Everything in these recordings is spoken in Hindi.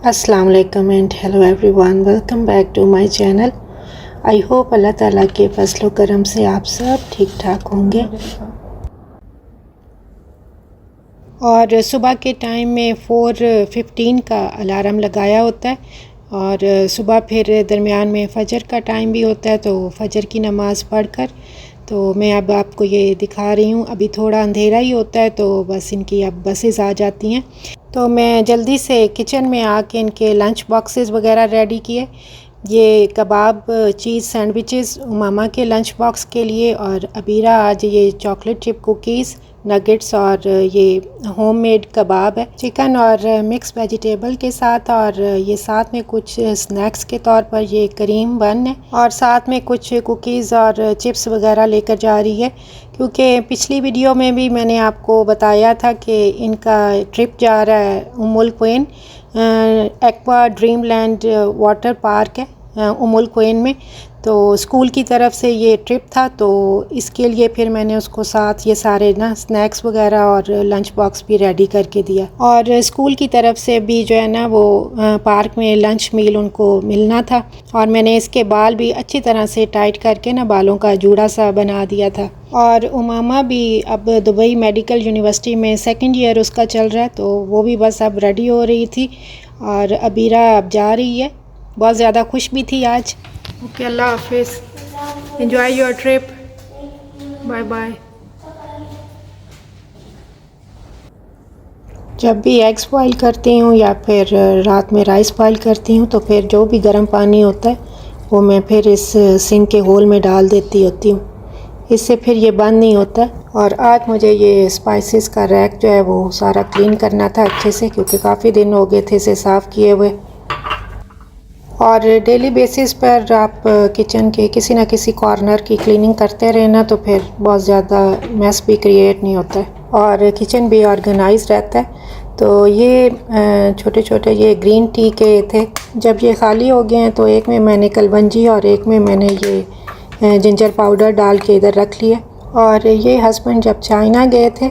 अस्सलाम वालेकुम and hello everyone, welcome back to my channel. I hope Allah ताला के फजल करम से आप सब ठीक ठाक होंगे। और सुबह के टाइम में 4:15 का अलार्म लगाया होता है और सुबह फिर दरमियान में फ़जर का टाइम भी होता है, तो फ़जर की नमाज़ पढ़कर तो मैं अब आपको ये दिखा रही हूँ। अभी थोड़ा अंधेरा ही होता है तो बस इनकी अब बसेस आ जाती हैं, तो मैं जल्दी से किचन में आके इनके लंच बॉक्सेस वगैरह रेडी किए। ये कबाब चीज़ सैंडविचेस मामा के लंच बॉक्स के लिए, और अबीरा आज ये चॉकलेट चिप कुकीज़, नगेट्स और ये होममेड कबाब है चिकन और मिक्स वेजिटेबल के साथ, और ये साथ में कुछ स्नैक्स के तौर पर ये करीम बन है, और साथ में कुछ कुकीज़ और चिप्स वगैरह लेकर जा रही है। क्योंकि पिछली वीडियो में भी मैंने आपको बताया था कि इनका ट्रिप जा रहा है Umm Al Quwain Aqua Dreamland water park है उमुल क्वेन में, तो स्कूल की तरफ से ये ट्रिप था, तो इसके लिए फिर मैंने उसको साथ ये सारे ना स्नैक्स वगैरह और लंच बॉक्स भी रेडी करके दिया। और स्कूल की तरफ से भी जो है ना वो पार्क में लंच मील उनको मिलना था, और मैंने इसके बाल भी अच्छी तरह से टाइट करके ना बालों का जूड़ा सा बना दिया था। और उमामा भी अब दुबई मेडिकल यूनिवर्सिटी में सेकंड ईयर उसका चल रहा है, तो वो भी बस अब रेडी हो रही थी, और अबीरा अब जा रही है। बहुत ज़्यादा खुश भी थी आज। ओके, अल्लाह हाफिज़, enjoy your trip, bye bye. जब भी एग्स बॉईल करती हूँ या फिर रात में राइस बॉईल करती हूँ, तो फिर जो भी गर्म पानी होता है वो मैं फिर इस सिंक के होल में डाल देती होती हूँ, इससे फिर ये बंद नहीं होता। और आज मुझे ये स्पाइसेस का रैक जो है वो सारा क्लीन करना था अच्छे से, क्योंकि काफ़ी दिन हो गए थे इसे साफ़ किए हुए। और डेली बेसिस पर आप किचन के किसी न किसी कॉर्नर की क्लीनिंग करते रहना, तो फिर बहुत ज़्यादा मैस भी क्रिएट नहीं होता है और किचन भी ऑर्गेनाइज रहता है। तो ये छोटे छोटे ये ग्रीन टी के थे, जब ये ख़ाली हो गए हैं तो एक में मैंने कलवंजी और एक में मैंने ये जिंजर पाउडर डाल के इधर रख लिया। और ये हस्बैंड जब चाइना गए थे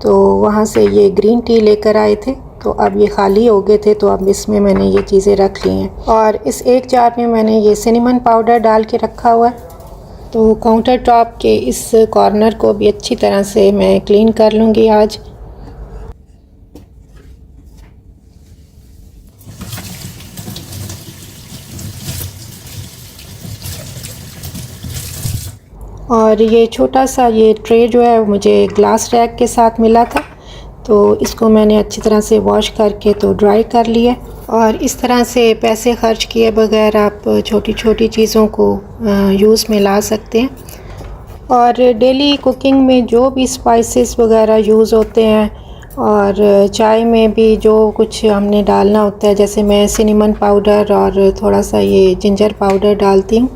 तो वहाँ से ये ग्रीन टी लेकर आए थे, तो अब ये ख़ाली हो गए थे, तो अब इसमें मैंने ये चीज़ें रख ली हैं। और इस एक जार में मैंने ये सिनेमन पाउडर डाल के रखा हुआ है। तो काउंटर टॉप के इस कॉर्नर को भी अच्छी तरह से मैं क्लीन कर लूँगी आज। और ये छोटा सा ये ट्रे जो है मुझे ग्लास रैक के साथ मिला था, तो इसको मैंने अच्छी तरह से वॉश करके तो ड्राई कर लिया। और इस तरह से पैसे खर्च किए बगैर आप छोटी छोटी चीज़ों को यूज़ में ला सकते हैं। और डेली कुकिंग में जो भी स्पाइसेस वगैरह यूज़ होते हैं, और चाय में भी जो कुछ हमने डालना होता है, जैसे मैं सिनेमन पाउडर और थोड़ा सा ये जिंजर पाउडर डालती हूँ,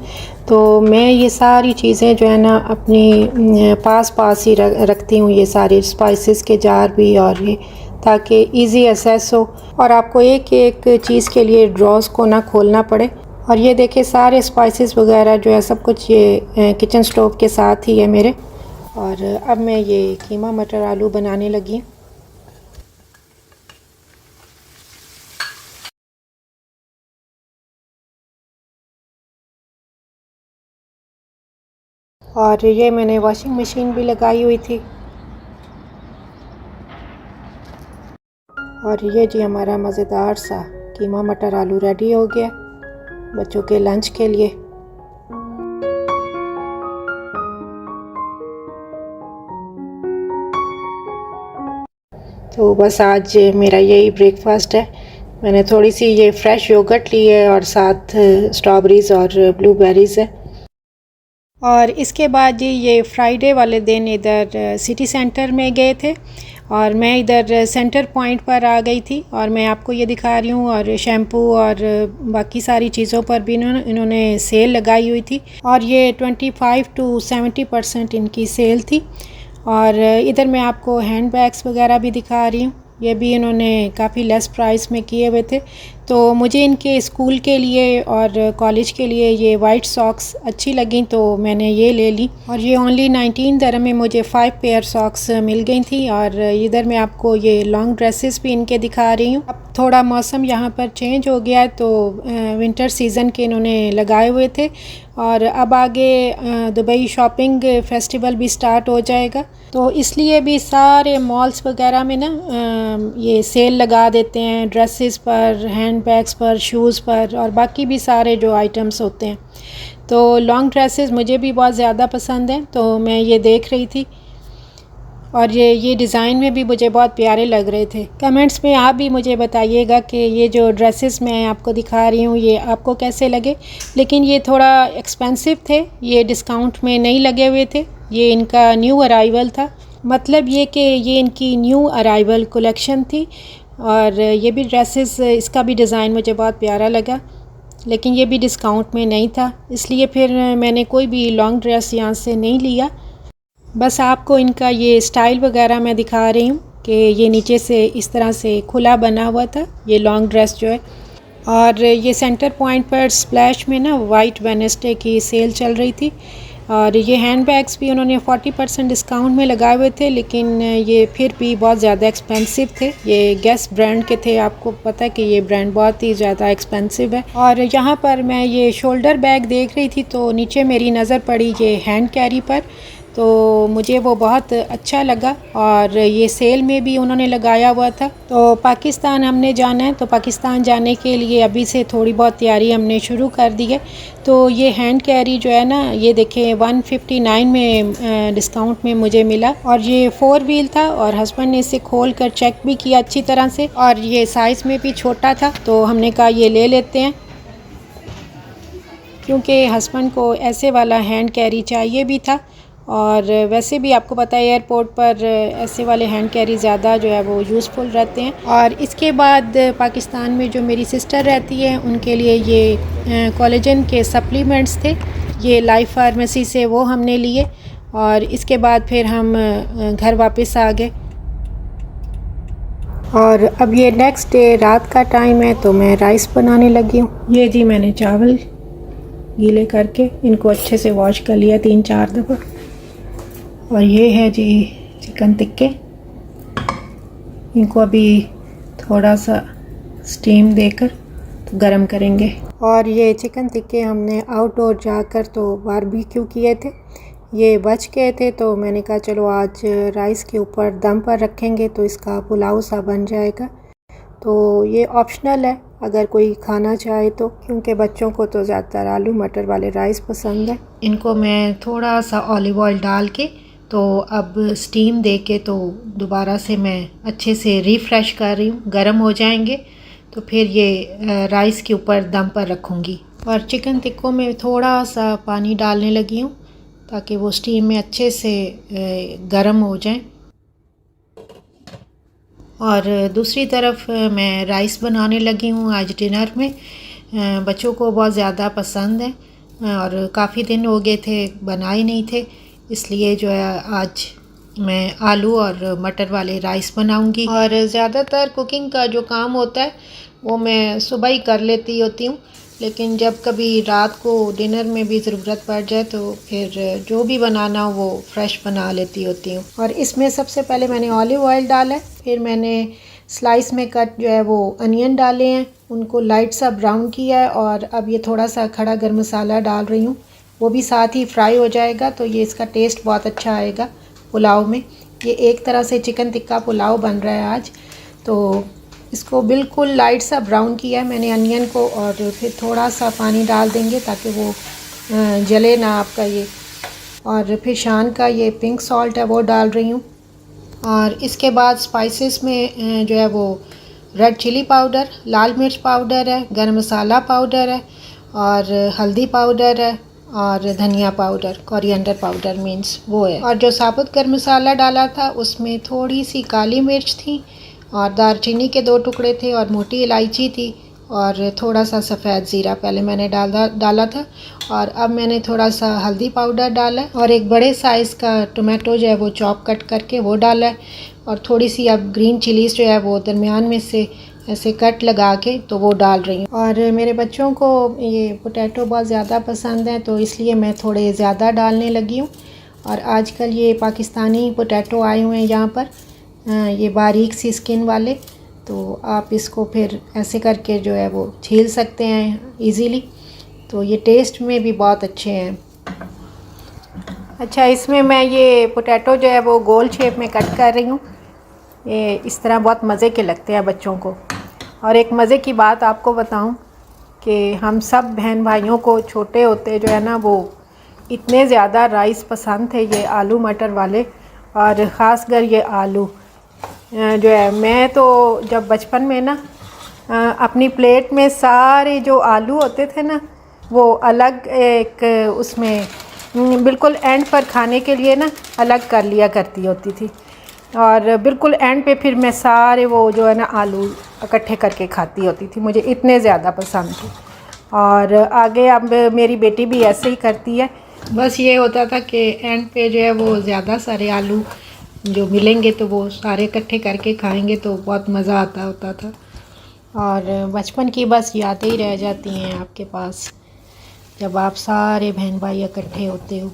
तो मैं ये सारी चीज़ें जो है ना अपनी पास ही रखती हूँ, ये सारे स्पाइसेस के जार भी, और ये ताकि इजी एक्सेस हो और आपको एक एक चीज़ के लिए ड्रॉज को ना खोलना पड़े। और ये देखिए सारे स्पाइसेस वगैरह जो है सब कुछ ये किचन स्टोव के साथ ही है मेरे। और अब मैं ये कीमा मटर आलू बनाने लगी। और ये मैंने वॉशिंग मशीन भी लगाई हुई थी। और ये जी हमारा मज़ेदार सा कीमा मटर आलू रेडी हो गया बच्चों के लंच के लिए। तो बस आज मेरा यही ब्रेकफास्ट है। मैंने थोड़ी सी ये फ्रेश योगर्ट ली है और साथ स्ट्रॉबेरीज़ और ब्लूबेरीज़ है। और इसके बाद जी ये फ्राइडे वाले दिन इधर सिटी सेंटर में गए थे, और मैं इधर सेंटर पॉइंट पर आ गई थी, और मैं आपको ये दिखा रही हूँ। और शैम्पू और बाकी सारी चीज़ों पर भी इन्होंने सेल लगाई हुई थी, और ये 25 to 70% इनकी सेल थी। और इधर मैं आपको हैंड बैग्स वगैरह भी दिखा रही हूँ, ये भी इन्होंने काफ़ी लेस प्राइस में किए हुए थे। तो मुझे इनके स्कूल के लिए और कॉलेज के लिए ये वाइट सॉक्स अच्छी लगी तो मैंने ये ले ली। और ये ओनली 19 दिरहम में मुझे 5 पेयर सॉक्स मिल गई थी। और इधर मैं आपको ये लॉन्ग ड्रेसेस भी इनके दिखा रही हूँ। अब थोड़ा मौसम यहाँ पर चेंज हो गया है तो विंटर सीज़न के इन्होंने लगाए हुए थे। और अब आगे दुबई शॉपिंग फेस्टिवल भी स्टार्ट हो जाएगा तो इसलिए भी सारे मॉल्स वगैरह में ना ये सेल लगा देते हैं ड्रेसेस पर, हैंड बैग्स पर, शूज़ पर और बाकी भी सारे जो आइटम्स होते हैं। तो लॉन्ग ड्रेसेस मुझे भी बहुत ज़्यादा पसंद हैं तो मैं ये देख रही थी और ये डिज़ाइन में भी मुझे बहुत प्यारे लग रहे थे। कमेंट्स में आप भी मुझे बताइएगा कि ये जो ड्रेसेस मैं आपको दिखा रही हूँ ये आपको कैसे लगे। लेकिन ये थोड़ा एक्सपेंसिव थे, ये डिस्काउंट में नहीं लगे हुए थे, ये इनका न्यू अराइवल था। मतलब ये कि ये इनकी न्यू अराइवल कलेक्शन थी। और ये भी ड्रेसेस, इसका भी डिज़ाइन मुझे बहुत प्यारा लगा लेकिन ये भी डिस्काउंट में नहीं था, इसलिए फिर मैंने कोई भी लॉन्ग ड्रेस यहाँ से नहीं लिया। बस आपको इनका ये स्टाइल वगैरह मैं दिखा रही हूँ कि ये नीचे से इस तरह से खुला बना हुआ था ये लॉन्ग ड्रेस जो है। और ये सेंटर पॉइंट पर स्प्लैश में ना वाइट वेडनेसडे की सेल चल रही थी। और ये हैंड बैग्स भी उन्होंने 40% डिस्काउंट में लगाए हुए थे लेकिन ये फिर भी बहुत ज़्यादा एक्सपेंसिव थे। ये गेस ब्रांड के थे, आपको पता है कि ये ब्रांड बहुत ही ज़्यादा एक्सपेंसिव है। और यहाँ पर मैं ये शोल्डर बैग देख रही थी तो नीचे मेरी नज़र पड़ी ये हैंड कैरी पर, तो मुझे वो बहुत अच्छा लगा। और ये सेल में भी उन्होंने लगाया हुआ था। तो पाकिस्तान हमने जाना है तो पाकिस्तान जाने के लिए अभी से थोड़ी बहुत तैयारी हमने शुरू कर दी है। तो ये हैंड कैरी जो है ना, ये देखें 159 में डिस्काउंट में मुझे मिला। और ये 4 व्हील था और हस्बैंड ने इसे खोल कर चेक भी किया अच्छी तरह से और ये साइज़ में भी छोटा था तो हमने कहा ये ले लेते हैं, क्योंकि हस्बैंड को ऐसे वाला हैंड कैरी चाहिए भी था। और वैसे भी आपको पता है एयरपोर्ट पर ऐसे वाले हैंड कैरी ज़्यादा जो है वो यूज़फुल रहते हैं। और इसके बाद पाकिस्तान में जो मेरी सिस्टर रहती है उनके लिए ये कोलेजन के सप्लीमेंट्स थे, ये लाइफ फार्मेसी से वो हमने लिए। और इसके बाद फिर हम घर वापस आ गए। और अब ये नेक्स्ट डे रात का टाइम है तो मैं राइस बनाने लगी हूँ। ये जी मैंने चावल गीले करके इनको अच्छे से वॉश कर लिया 3-4 दफ़ा। और ये है जी चिकन टिक्के, इनको अभी थोड़ा सा स्टीम देकर तो गरम करेंगे। और ये चिकन टिक्के हमने आउटडोर जाकर तो बारबेक्यू किए थे, ये बच गए थे तो मैंने कहा चलो आज राइस के ऊपर दम पर रखेंगे तो इसका पुलाव सा बन जाएगा। तो ये ऑप्शनल है अगर कोई खाना चाहे तो, क्योंकि बच्चों को तो ज़्यादातर आलू मटर वाले राइस पसंद है। इनको मैं थोड़ा सा ऑलिव ऑयल डाल के तो अब स्टीम दे के तो दोबारा से मैं अच्छे से रिफ़्रेश कर रही हूँ। गर्म हो जाएंगे तो फिर ये राइस के ऊपर दम पर रखूँगी। और चिकन टिक्कों में थोड़ा सा पानी डालने लगी हूँ ताकि वो स्टीम में अच्छे से गर्म हो जाएं। और दूसरी तरफ मैं राइस बनाने लगी हूँ आज डिनर में। बच्चों को बहुत ज़्यादा पसंद है और काफ़ी दिन हो गए थे बनाए नहीं थे, इसलिए जो है आज मैं आलू और मटर वाले राइस बनाऊंगी। और ज़्यादातर कुकिंग का जो काम होता है वो मैं सुबह ही कर लेती होती हूँ, लेकिन जब कभी रात को डिनर में भी ज़रूरत पड़ जाए तो फिर जो भी बनाना हो वो फ्रेश बना लेती होती हूँ। और इसमें सबसे पहले मैंने ऑलिव ऑयल डाला है, फिर मैंने स्लाइस में कट जो है वो अनियन डाले हैं, उनको लाइट सा ब्राउन किया है। और अब ये थोड़ा सा खड़ा गर्म मसाला डाल रही हूँ, वो भी साथ ही फ्राई हो जाएगा तो ये इसका टेस्ट बहुत अच्छा आएगा पुलाव में। ये एक तरह से चिकन टिक्का पुलाव बन रहा है आज। तो इसको बिल्कुल लाइट सा ब्राउन किया है मैंने अनियन को, और फिर थोड़ा सा पानी डाल देंगे ताकि वो जले ना आपका ये। और फिर शान का ये पिंक सॉल्ट है वो डाल रही हूँ। और इसके बाद स्पाइसेस में जो है वो रेड चिली पाउडर, लाल मिर्च पाउडर है, गरम मसाला पाउडर है और हल्दी पाउडर है और धनिया पाउडर, कोरिएंडर पाउडर मीन्स वो है। और जो साबुत गरम मसाला डाला था उसमें थोड़ी सी काली मिर्च थी और दालचीनी के 2 टुकड़े थे और मोटी इलायची थी और थोड़ा सा सफ़ेद ज़ीरा पहले मैंने डाला था। और अब मैंने थोड़ा सा हल्दी पाउडर डाला है और एक बड़े साइज़ का टोमेटो जो है वो चॉप कट करके वो डाला है। और थोड़ी सी अब ग्रीन चिलीज़ जो है वो दरमियान में से ऐसे कट लगा के तो वो डाल रही हूँ। और मेरे बच्चों को ये पोटैटो बहुत ज़्यादा पसंद है तो इसलिए मैं थोड़े ज़्यादा डालने लगी हूँ। और आजकल ये पाकिस्तानी पोटैटो आए हुए हैं यहाँ पर, ये बारीक सी स्किन वाले, तो आप इसको फिर ऐसे करके जो है वो छील सकते हैं इजीली, तो ये टेस्ट में भी बहुत अच्छे हैं। अच्छा, इसमें मैं ये पोटैटो जो है वो गोल शेप में कट कर रही हूँ। ये इस तरह बहुत मज़े के लगते हैं बच्चों को। और एक मज़े की बात आपको बताऊँ कि हम सब बहन भाइयों को छोटे होते जो है ना वो इतने ज़्यादा राइस पसंद थे, ये आलू मटर वाले, और ख़ासकर ये आलू जो है, मैं तो जब बचपन में ना अपनी प्लेट में सारे जो आलू होते थे ना वो अलग एक उसमें बिल्कुल एंड पर खाने के लिए ना अलग कर लिया करती होती थी, और बिल्कुल एंड पे फिर मैं सारे वो जो है ना आलू इकट्ठे करके खाती होती थी, मुझे इतने ज़्यादा पसंद थे। और आगे अब मेरी बेटी भी ऐसे ही करती है। बस ये होता था कि एंड पे जो है वो ज़्यादा सारे आलू जो मिलेंगे तो वो सारे इकट्ठे करके खाएंगे तो बहुत मज़ा आता होता था। और बचपन की बस यादें ही रह जाती हैं आपके पास जब आप सारे बहन भाई इकट्ठे होते हो।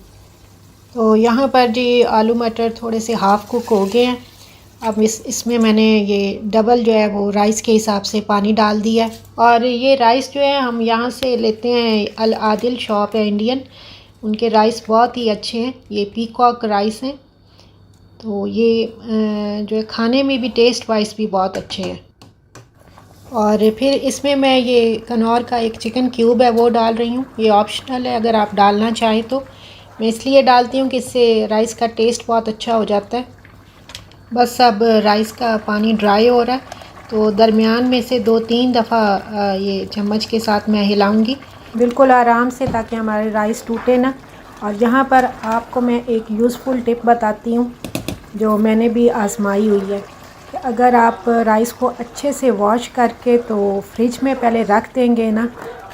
तो यहाँ पर जी आलू मटर थोड़े से हाफ़ कुक हो गए हैं। अब इसमें मैंने ये डबल जो है वो राइस के हिसाब से पानी डाल दिया है। और ये राइस जो है हम यहाँ से लेते हैं, अल आदिल शॉप है इंडियन, उनके राइस बहुत ही अच्छे हैं, ये पीकॉक राइस हैं। तो ये जो है खाने में भी टेस्ट वाइज भी बहुत अच्छे हैं। और फिर इसमें मैं ये कनौर का एक चिकन क्यूब है वो डाल रही हूँ, ये ऑप्शनल है अगर आप डालना चाहें तो। मैं इसलिए डालती हूँ कि इससे राइस का टेस्ट बहुत अच्छा हो जाता है। बस अब राइस का पानी ड्राई हो रहा है तो दरमियान में से 2-3 दफ़ा ये चम्मच के साथ मैं हिलाऊंगी बिल्कुल आराम से, ताकि हमारे राइस टूटे ना। और यहाँ पर आपको मैं एक यूज़फुल टिप बताती हूँ जो मैंने भी आजमाई हुई है, कि अगर आप राइस को अच्छे से वॉश करके तो फ्रिज में पहले रख देंगे ना,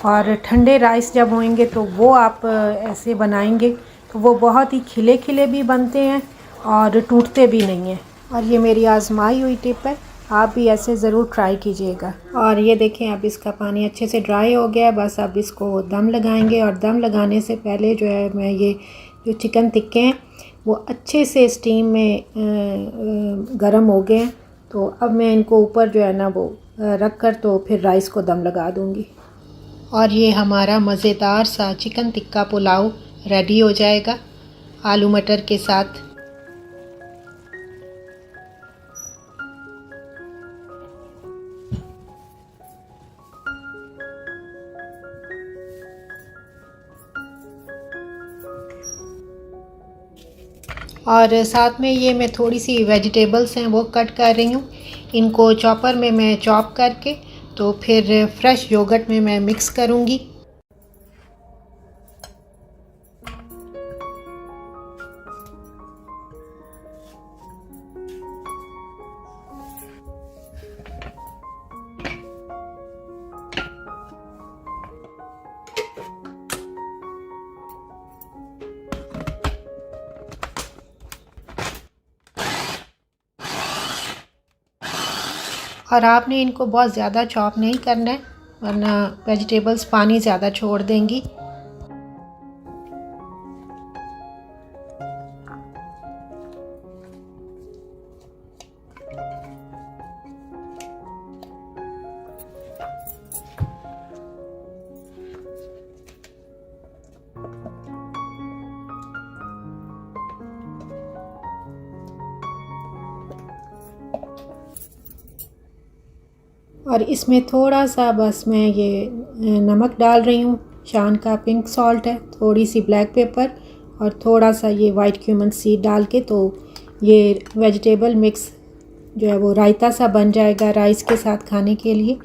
और ठंडे राइस जब होंगे तो वो आप ऐसे बनाएंगे तो वो बहुत ही खिले खिले भी बनते हैं और टूटते भी नहीं हैं। और ये मेरी आजमाई हुई टिप है, आप भी ऐसे ज़रूर ट्राई कीजिएगा। और ये देखें अब इसका पानी अच्छे से ड्राई हो गया है, बस अब इसको दम लगाएंगे। और दम लगाने से पहले जो है मैं ये जो चिकन टिक्के हैं वो अच्छे से स्टीम में गरम हो गए हैं, तो अब मैं इनको ऊपर जो है ना वो रख कर तो फिर राइस को दम लगा दूँगी। और ये हमारा मज़ेदार सा चिकन टिक्का पुलाव रेडी हो जाएगा आलू मटर के साथ। और साथ में ये मैं थोड़ी सी वेजिटेबल्स हैं वो कट कर रही हूँ, इनको चॉपर में मैं चॉप करके तो फिर फ्रेश योगर्ट में मैं मिक्स करूँगी। और आपने इनको बहुत ज़्यादा चॉप नहीं करना है वरना वेजिटेबल्स पानी ज़्यादा छोड़ देंगी। और इसमें थोड़ा सा बस मैं ये नमक डाल रही हूँ, शान का पिंक सॉल्ट है, थोड़ी सी ब्लैक पेपर और थोड़ा सा ये वाइट क्यूमन सीड डाल के तो ये वेजिटेबल मिक्स जो है वो रायता सा बन जाएगा राइस के साथ खाने के लिए।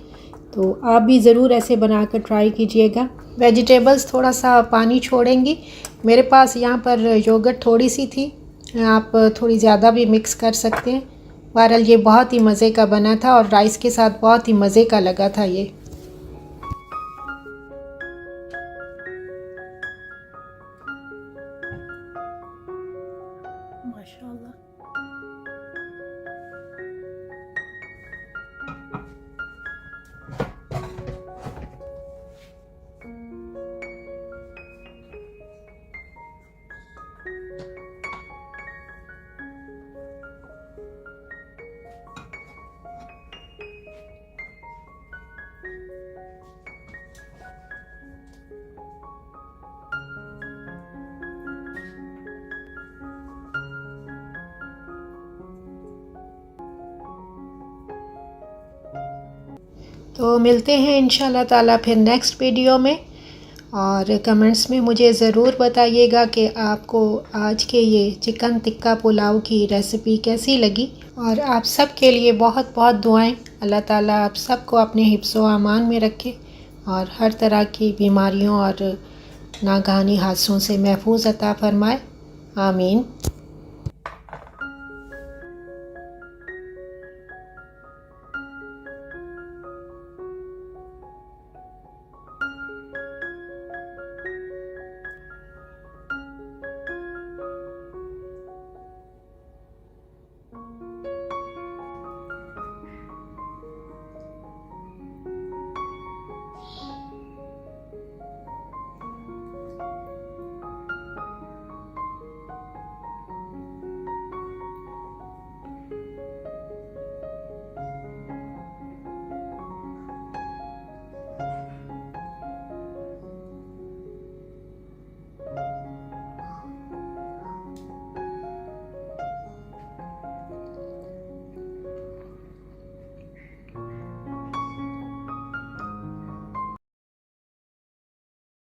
तो आप भी ज़रूर ऐसे बना कर ट्राई कीजिएगा। वेजिटेबल्स थोड़ा सा पानी छोड़ेंगी, मेरे पास यहाँ पर योगर्ट थोड़ी सी थी, आप थोड़ी ज़्यादा भी मिक्स कर सकते हैं। बहरहाल ये बहुत ही मज़े का बना था और राइस के साथ बहुत ही मज़े का लगा था ये। माशाल्लाह। तो मिलते हैं इंशाल्लाह ताला फिर नेक्स्ट वीडियो में। और कमेंट्स में मुझे ज़रूर बताइएगा कि आपको आज के ये चिकन टिक्का पुलाव की रेसिपी कैसी लगी। और आप सब के लिए बहुत बहुत दुआएं। अल्लाह ताला आप सबको अपने हिफ्ज़ व अमान में रखे और हर तरह की बीमारियों और नागहानी हादसों से महफूज अता फ़रमाए। आमीन।